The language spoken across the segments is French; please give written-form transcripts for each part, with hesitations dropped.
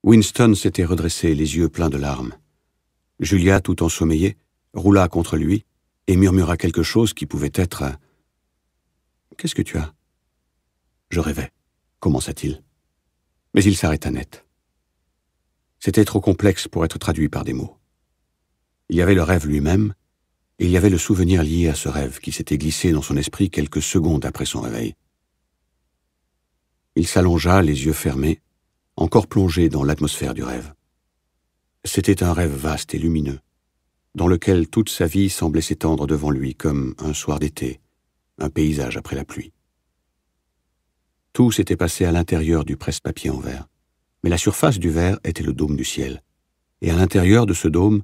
Winston s'était redressé, les yeux pleins de larmes. Julia, tout ensommeillée, roula contre lui et murmura quelque chose qui pouvait être « Qu'est-ce que tu as ?» « Je rêvais, » commença-t-il. Mais il s'arrêta net. C'était trop complexe pour être traduit par des mots. Il y avait le rêve lui-même, et il y avait le souvenir lié à ce rêve qui s'était glissé dans son esprit quelques secondes après son réveil. Il s'allongea, les yeux fermés, encore plongé dans l'atmosphère du rêve. C'était un rêve vaste et lumineux, dans lequel toute sa vie semblait s'étendre devant lui comme un soir d'été, un paysage après la pluie. Tout s'était passé à l'intérieur du presse-papier en verre, mais la surface du verre était le dôme du ciel, et à l'intérieur de ce dôme,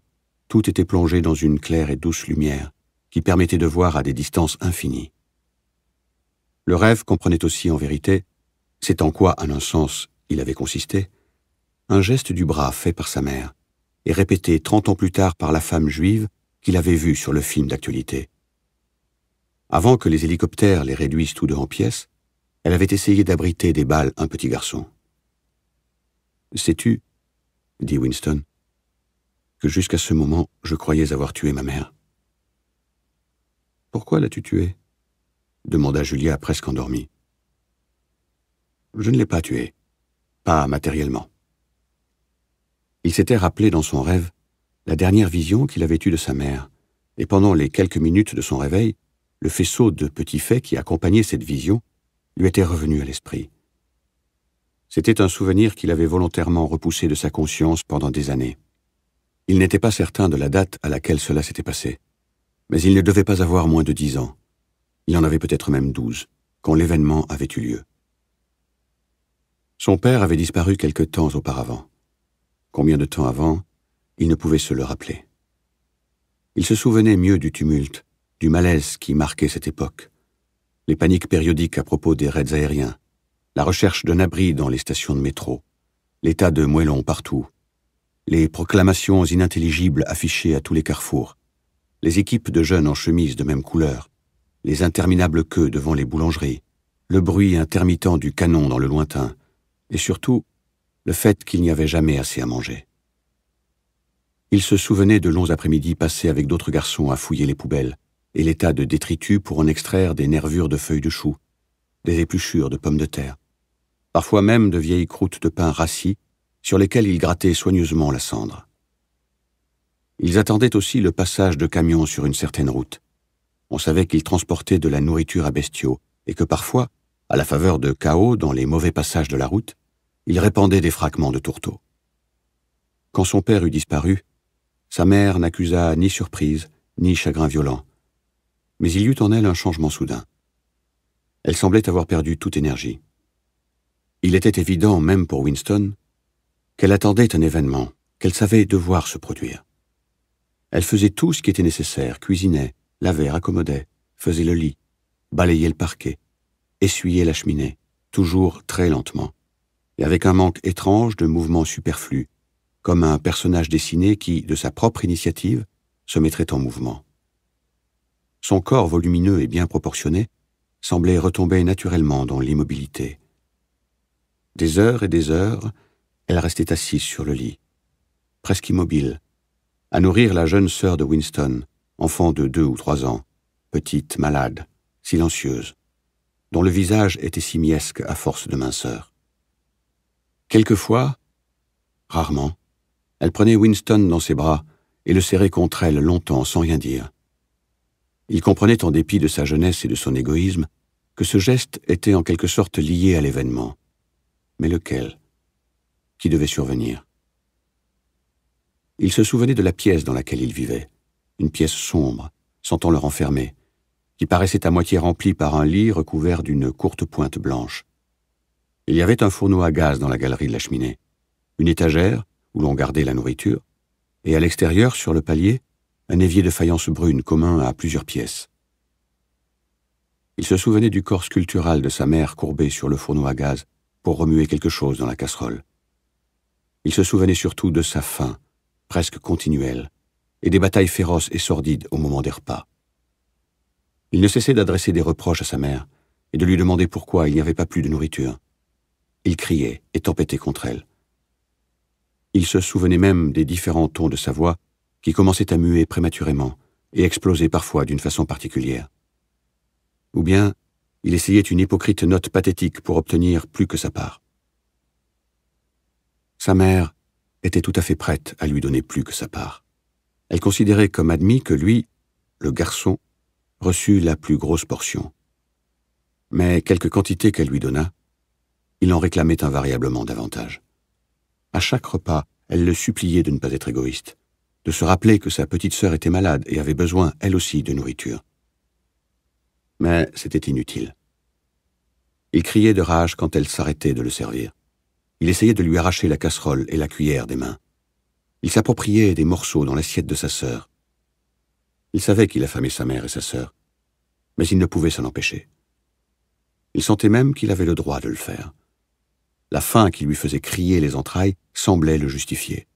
tout était plongé dans une claire et douce lumière qui permettait de voir à des distances infinies. Le rêve comprenait aussi en vérité, c'est en quoi, en un sens, il avait consisté, un geste du bras fait par sa mère et répété 30 ans plus tard par la femme juive qu'il avait vue sur le film d'actualité. Avant que les hélicoptères les réduisent tous deux en pièces, elle avait essayé d'abriter des balles un petit garçon. « Sais-tu, » dit Winston, « que jusqu'à ce moment, je croyais avoir tué ma mère. »« Pourquoi l'as-tu tuée ?» demanda Julia presque endormie. « Je ne l'ai pas tuée, pas matériellement. » Il s'était rappelé dans son rêve la dernière vision qu'il avait eue de sa mère, et pendant les quelques minutes de son réveil, le faisceau de petits faits qui accompagnait cette vision lui était revenu à l'esprit. C'était un souvenir qu'il avait volontairement repoussé de sa conscience pendant des années. Il n'était pas certain de la date à laquelle cela s'était passé, mais il ne devait pas avoir moins de 10 ans. Il en avait peut-être même 12, quand l'événement avait eu lieu. Son père avait disparu quelque temps auparavant. Combien de temps avant, il ne pouvait se le rappeler. Il se souvenait mieux du tumulte, du malaise qui marquait cette époque, les paniques périodiques à propos des raids aériens, la recherche d'un abri dans les stations de métro, les tas de moellons partout, les proclamations inintelligibles affichées à tous les carrefours, les équipes de jeunes en chemise de même couleur, les interminables queues devant les boulangeries, le bruit intermittent du canon dans le lointain, et surtout, le fait qu'il n'y avait jamais assez à manger. Il se souvenait de longs après-midi passés avec d'autres garçons à fouiller les poubelles et les tas de détritus pour en extraire des nervures de feuilles de chou, des épluchures de pommes de terre, parfois même de vieilles croûtes de pain rassis sur lesquelles ils grattaient soigneusement la cendre. Ils attendaient aussi le passage de camions sur une certaine route. On savait qu'ils transportaient de la nourriture à bestiaux et que parfois, à la faveur de chaos dans les mauvais passages de la route, ils répandaient des fragments de tourteaux. Quand son père eut disparu, sa mère n'accusa ni surprise, ni chagrin violent, mais il y eut en elle un changement soudain. Elle semblait avoir perdu toute énergie. Il était évident, même pour Winston, qu'elle attendait un événement, qu'elle savait devoir se produire. Elle faisait tout ce qui était nécessaire, cuisinait, lavait, raccommodait, faisait le lit, balayait le parquet, essuyait la cheminée, toujours très lentement, et avec un manque étrange de mouvements superflus, comme un personnage dessiné qui, de sa propre initiative, se mettrait en mouvement. Son corps volumineux et bien proportionné semblait retomber naturellement dans l'immobilité. Des heures et des heures, elle restait assise sur le lit, presque immobile, à nourrir la jeune sœur de Winston, enfant de 2 ou 3 ans, petite, malade, silencieuse, dont le visage était simiesque à force de minceur. Quelquefois, rarement, elle prenait Winston dans ses bras et le serrait contre elle longtemps sans rien dire. Il comprenait, en dépit de sa jeunesse et de son égoïsme, que ce geste était en quelque sorte lié à l'événement. Mais lequel? Qui devait survenir? Il se souvenait de la pièce dans laquelle il vivait, une pièce sombre, sentant le renfermer, qui paraissait à moitié remplie par un lit recouvert d'une courte pointe blanche. Il y avait un fourneau à gaz dans la galerie de la cheminée, une étagère où l'on gardait la nourriture, et à l'extérieur, sur le palier, un évier de faïence brune commun à plusieurs pièces. Il se souvenait du corps sculptural de sa mère courbé sur le fourneau à gaz pour remuer quelque chose dans la casserole. Il se souvenait surtout de sa faim, presque continuelle, et des batailles féroces et sordides au moment des repas. Il ne cessait d'adresser des reproches à sa mère et de lui demander pourquoi il n'y avait pas plus de nourriture. Il criait et tempêtait contre elle. Il se souvenait même des différents tons de sa voix qui commençaient à muer prématurément et exploser parfois d'une façon particulière. Ou bien, il essayait une hypocrite note pathétique pour obtenir plus que sa part. Sa mère était tout à fait prête à lui donner plus que sa part. Elle considérait comme admis que lui, le garçon, reçut la plus grosse portion. Mais quelque quantité qu'elle lui donnât, il en réclamait invariablement davantage. À chaque repas, elle le suppliait de ne pas être égoïste, de se rappeler que sa petite sœur était malade et avait besoin, elle aussi, de nourriture. Mais c'était inutile. Il criait de rage quand elle s'arrêtait de le servir. Il essayait de lui arracher la casserole et la cuillère des mains. Il s'appropriait des morceaux dans l'assiette de sa sœur. Il savait qu'il affamait sa mère et sa sœur, mais il ne pouvait s'en empêcher. Il sentait même qu'il avait le droit de le faire. La faim qui lui faisait crier les entrailles semblait le justifier.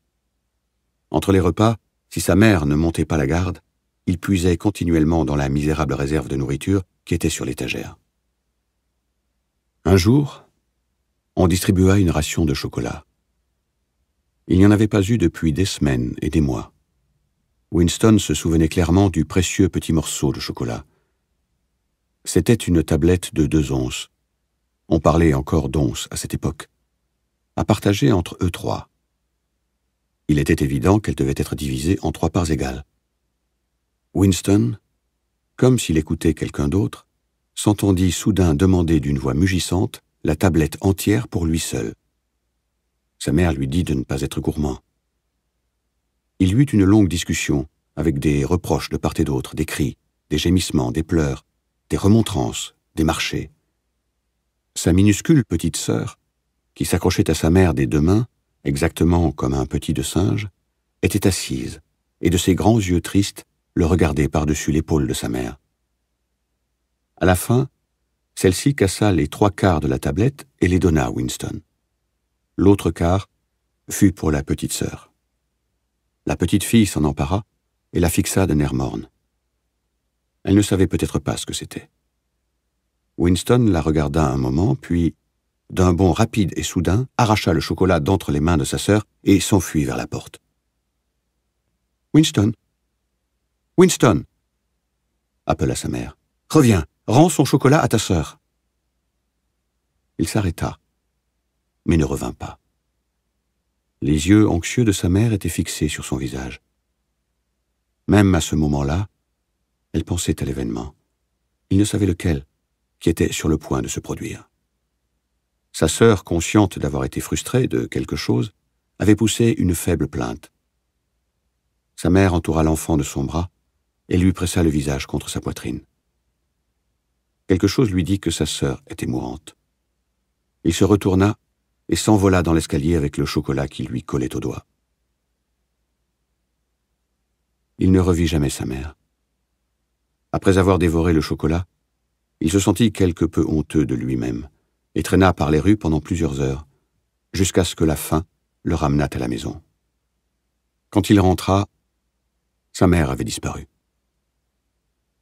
Entre les repas, si sa mère ne montait pas la garde, il puisait continuellement dans la misérable réserve de nourriture qui était sur l'étagère. Un jour, on distribua une ration de chocolat. Il n'y en avait pas eu depuis des semaines et des mois. Winston se souvenait clairement du précieux petit morceau de chocolat. C'était une tablette de 2 onces. On parlait encore d'onces à cette époque, à partager entre eux 3. Il était évident qu'elle devait être divisée en 3 parts égales. Winston, comme s'il écoutait quelqu'un d'autre, s'entendit soudain demander d'une voix mugissante la tablette entière pour lui seul. Sa mère lui dit de ne pas être gourmand. Il y eut une longue discussion, avec des reproches de part et d'autre, des cris, des gémissements, des pleurs, des remontrances, des marchés. Sa minuscule petite sœur, qui s'accrochait à sa mère des 2 mains, exactement comme un petit de singe, était assise, et de ses grands yeux tristes le regardaient par-dessus l'épaule de sa mère. À la fin, celle-ci cassa les 3/4 de la tablette et les donna à Winston. L'autre quart fut pour la petite sœur. La petite fille s'en empara et la fixa d'un air morne. Elle ne savait peut-être pas ce que c'était. Winston la regarda un moment, puis, d'un bond rapide et soudain, arracha le chocolat d'entre les mains de sa sœur et s'enfuit vers la porte. « Winston! Winston !» appela sa mère. « Reviens, rends son chocolat à ta sœur. » Il s'arrêta, mais ne revint pas. Les yeux anxieux de sa mère étaient fixés sur son visage. Même à ce moment-là, elle pensait à l'événement. Il ne savait lequel, qui était sur le point de se produire. Sa sœur, consciente d'avoir été frustrée de quelque chose, avait poussé une faible plainte. Sa mère entoura l'enfant de son bras et lui pressa le visage contre sa poitrine. Quelque chose lui dit que sa sœur était mourante. Il se retourna et s'envola dans l'escalier avec le chocolat qui lui collait au doigt. Il ne revit jamais sa mère. Après avoir dévoré le chocolat, il se sentit quelque peu honteux de lui-même et traîna par les rues pendant plusieurs heures, jusqu'à ce que la faim le ramenât à la maison. Quand il rentra, sa mère avait disparu.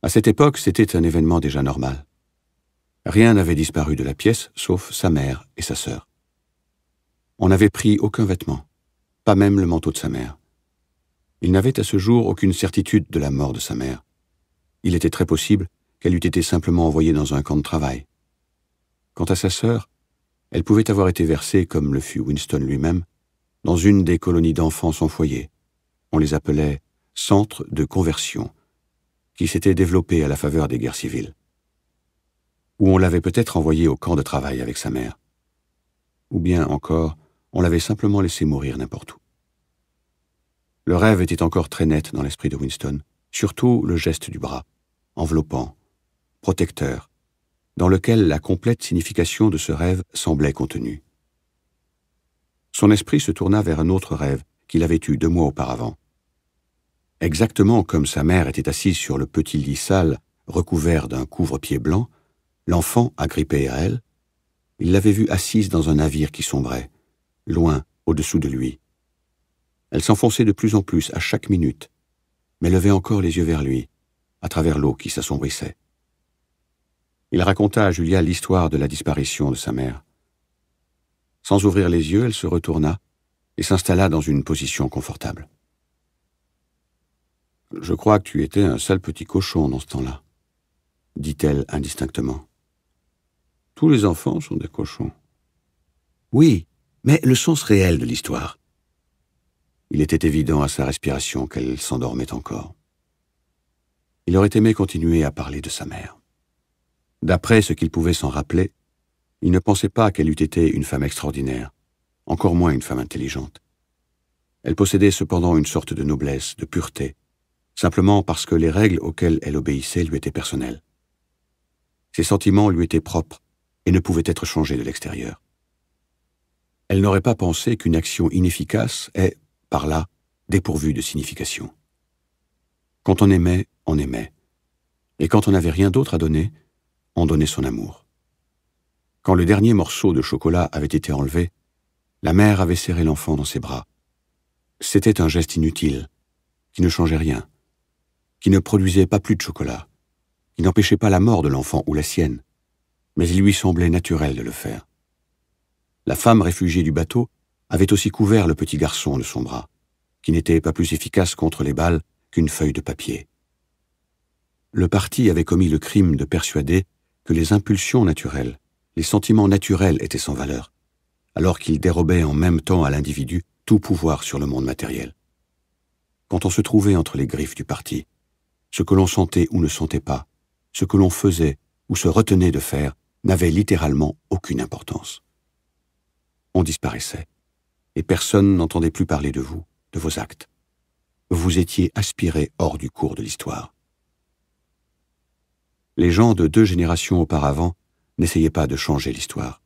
À cette époque, c'était un événement déjà normal. Rien n'avait disparu de la pièce, sauf sa mère et sa sœur. On n'avait pris aucun vêtement, pas même le manteau de sa mère. Il n'avait à ce jour aucune certitude de la mort de sa mère. Il était très possible qu'elle eût été simplement envoyée dans un camp de travail. Quant à sa sœur, elle pouvait avoir été versée, comme le fut Winston lui-même, dans une des colonies d'enfants sans foyer. On les appelait « centres de conversion », qui s'étaient développés à la faveur des guerres civiles. Ou on l'avait peut-être envoyée au camp de travail avec sa mère. Ou bien encore, on l'avait simplement laissé mourir n'importe où. Le rêve était encore très net dans l'esprit de Winston, surtout le geste du bras, enveloppant, protecteur, dans lequel la complète signification de ce rêve semblait contenue. Son esprit se tourna vers un autre rêve qu'il avait eu 2 mois auparavant. Exactement comme sa mère était assise sur le petit lit sale recouvert d'un couvre-pied blanc, l'enfant, agrippé à elle, il l'avait vue assise dans un navire qui sombrait, loin au-dessous de lui. Elle s'enfonçait de plus en plus à chaque minute, mais levait encore les yeux vers lui, à travers l'eau qui s'assombrissait. Il raconta à Julia l'histoire de la disparition de sa mère. Sans ouvrir les yeux, elle se retourna et s'installa dans une position confortable. « Je crois que tu étais un sale petit cochon dans ce temps-là, » dit-elle indistinctement. « Tous les enfants sont des cochons. » Oui, mais le sens réel de l'histoire. Il était évident à sa respiration qu'elle s'endormait encore. Il aurait aimé continuer à parler de sa mère. D'après ce qu'il pouvait s'en rappeler, il ne pensait pas qu'elle eût été une femme extraordinaire, encore moins une femme intelligente. Elle possédait cependant une sorte de noblesse, de pureté, simplement parce que les règles auxquelles elle obéissait lui étaient personnelles. Ses sentiments lui étaient propres et ne pouvaient être changés de l'extérieur. Elle n'aurait pas pensé qu'une action inefficace est, par là, dépourvue de signification. Quand on aimait, et quand on n'avait rien d'autre à donner, on donnait son amour. Quand le dernier morceau de chocolat avait été enlevé, la mère avait serré l'enfant dans ses bras. C'était un geste inutile, qui ne changeait rien, qui ne produisait pas plus de chocolat, qui n'empêchait pas la mort de l'enfant ou la sienne, mais il lui semblait naturel de le faire. La femme réfugiée du bateau avait aussi couvert le petit garçon de son bras, qui n'était pas plus efficace contre les balles qu'une feuille de papier. Le parti avait commis le crime de persuader que les impulsions naturelles, les sentiments naturels étaient sans valeur, alors qu'ils dérobaient en même temps à l'individu tout pouvoir sur le monde matériel. Quand on se trouvait entre les griffes du parti, ce que l'on sentait ou ne sentait pas, ce que l'on faisait ou se retenait de faire, n'avait littéralement aucune importance. On disparaissait, et personne n'entendait plus parler de vous, de vos actes. Vous étiez aspiré hors du cours de l'histoire. Les gens de 2 générations auparavant n'essayaient pas de changer l'histoire.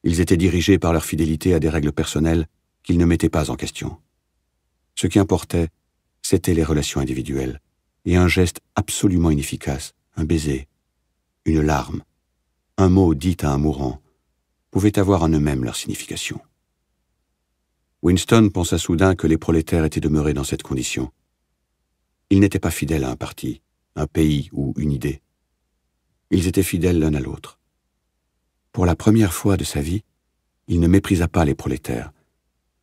Ils étaient dirigés par leur fidélité à des règles personnelles qu'ils ne mettaient pas en question. Ce qui importait, c'étaient les relations individuelles, et un geste absolument inefficace, un baiser, une larme, un mot dit à un mourant, pouvaient avoir en eux-mêmes leur signification. Winston pensa soudain que les prolétaires étaient demeurés dans cette condition. Ils n'étaient pas fidèles à un parti, un pays ou une idée. Ils étaient fidèles l'un à l'autre. Pour la première fois de sa vie, il ne méprisa pas les prolétaires.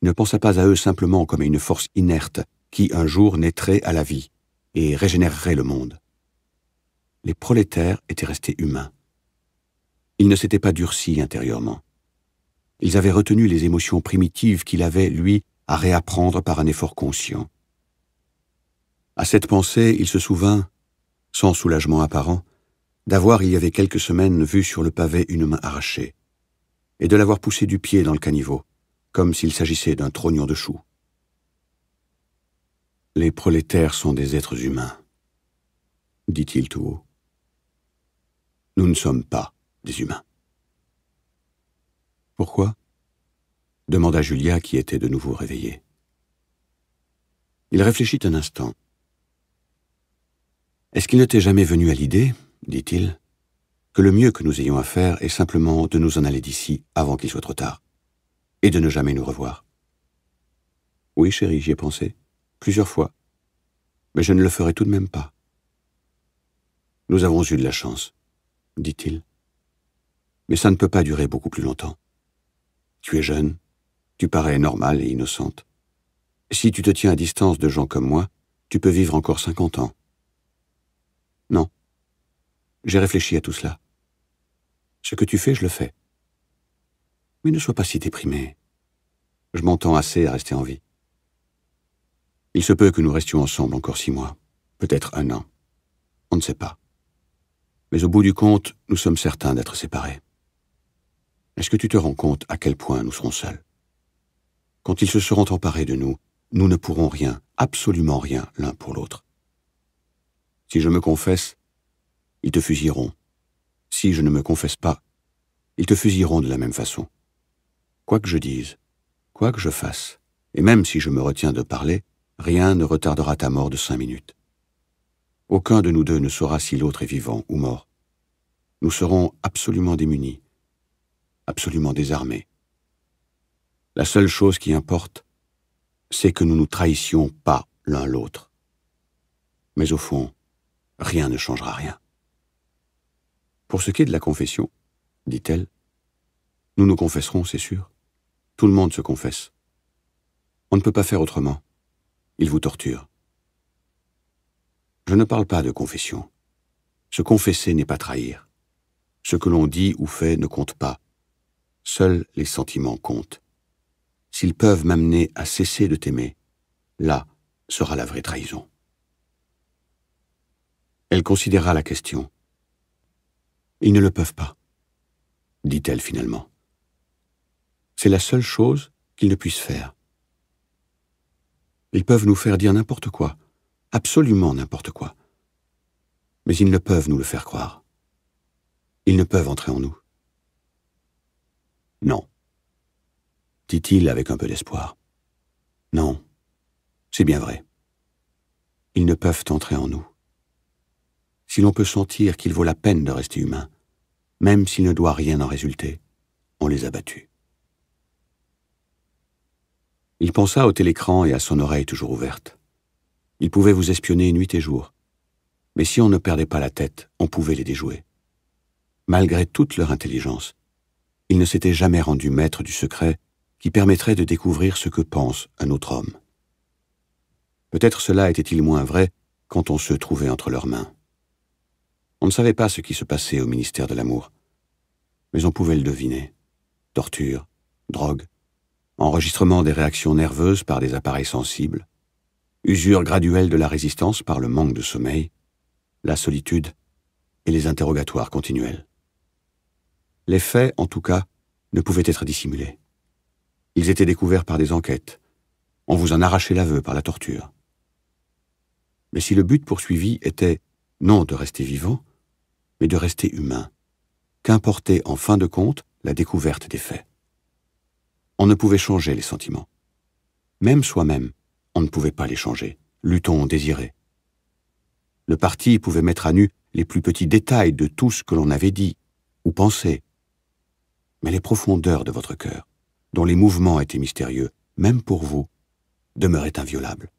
Il ne pensa pas à eux simplement comme à une force inerte qui, un jour, naîtrait à la vie et régénérerait le monde. Les prolétaires étaient restés humains. Ils ne s'étaient pas durcis intérieurement. Ils avaient retenu les émotions primitives qu'il avait, lui, à réapprendre par un effort conscient. À cette pensée, il se souvint, sans soulagement apparent, d'avoir, il y avait quelques semaines, vu sur le pavé une main arrachée, et de l'avoir poussée du pied dans le caniveau, comme s'il s'agissait d'un trognon de chou. « Les prolétaires sont des êtres humains, » dit-il tout haut. « Nous ne sommes pas des humains. » « Pourquoi ?» demanda Julia, qui était de nouveau réveillée. Il réfléchit un instant. « Est-ce qu'il ne t'est jamais venu à l'idée, dit-il, que le mieux que nous ayons à faire est simplement de nous en aller d'ici avant qu'il soit trop tard, et de ne jamais nous revoir? » « Oui, chérie, j'y ai pensé, plusieurs fois, mais je ne le ferai tout de même pas. »« Nous avons eu de la chance, dit-il, mais ça ne peut pas durer beaucoup plus longtemps. Tu es jeune, tu parais normale et innocente. Si tu te tiens à distance de gens comme moi, tu peux vivre encore 50 ans. Non. J'ai réfléchi à tout cela. Ce que tu fais, je le fais. Mais ne sois pas si déprimé. Je m'entends assez à rester en vie. Il se peut que nous restions ensemble encore 6 mois, peut-être 1 an. On ne sait pas. Mais au bout du compte, nous sommes certains d'être séparés. Est-ce que tu te rends compte à quel point nous serons seuls? Quand ils se seront emparés de nous, nous ne pourrons rien, absolument rien, l'un pour l'autre. Si je me confesse, ils te fusilleront. Si je ne me confesse pas, ils te fusilleront de la même façon. Quoi que je dise, quoi que je fasse, et même si je me retiens de parler, rien ne retardera ta mort de 5 minutes. Aucun de nous deux ne saura si l'autre est vivant ou mort. Nous serons absolument démunis, absolument désarmés. La seule chose qui importe, c'est que nous ne trahissions pas l'un l'autre. Mais au fond, rien ne changera rien. Pour ce qui est de la confession, dit-elle, nous nous confesserons, c'est sûr. Tout le monde se confesse. On ne peut pas faire autrement. Ils vous torturent. Je ne parle pas de confession. Se confesser n'est pas trahir. Ce que l'on dit ou fait ne compte pas. Seuls les sentiments comptent. S'ils peuvent m'amener à cesser de t'aimer, là sera la vraie trahison. Elle considéra la question. Ils ne le peuvent pas, dit-elle finalement. C'est la seule chose qu'ils ne puissent faire. Ils peuvent nous faire dire n'importe quoi, absolument n'importe quoi. Mais ils ne peuvent nous le faire croire. Ils ne peuvent entrer en nous. Non, dit-il avec un peu d'espoir. Non, c'est bien vrai. Ils ne peuvent entrer en nous. Si l'on peut sentir qu'il vaut la peine de rester humain, même s'il ne doit rien en résulter, on les a battus. Il pensa au télécran et à son oreille toujours ouverte. Ils pouvaient vous espionner nuit et jour. Mais si on ne perdait pas la tête, on pouvait les déjouer. Malgré toute leur intelligence, ils ne s'étaient jamais rendus maîtres du secret qui permettrait de découvrir ce que pense un autre homme. Peut-être cela était-il moins vrai quand on se trouvait entre leurs mains. On ne savait pas ce qui se passait au ministère de l'Amour, mais on pouvait le deviner. Torture, drogue, enregistrement des réactions nerveuses par des appareils sensibles, usure graduelle de la résistance par le manque de sommeil, la solitude et les interrogatoires continuels. Les faits, en tout cas, ne pouvaient être dissimulés. Ils étaient découverts par des enquêtes. On vous en arrachait l'aveu par la torture. Mais si le but poursuivi était non de rester vivant, mais de rester humain, qu'importait en fin de compte la découverte des faits. On ne pouvait changer les sentiments. Même soi-même, on ne pouvait pas les changer, l'eût-on désiré. Le parti pouvait mettre à nu les plus petits détails de tout ce que l'on avait dit ou pensé. Mais les profondeurs de votre cœur, dont les mouvements étaient mystérieux, même pour vous, demeuraient inviolables.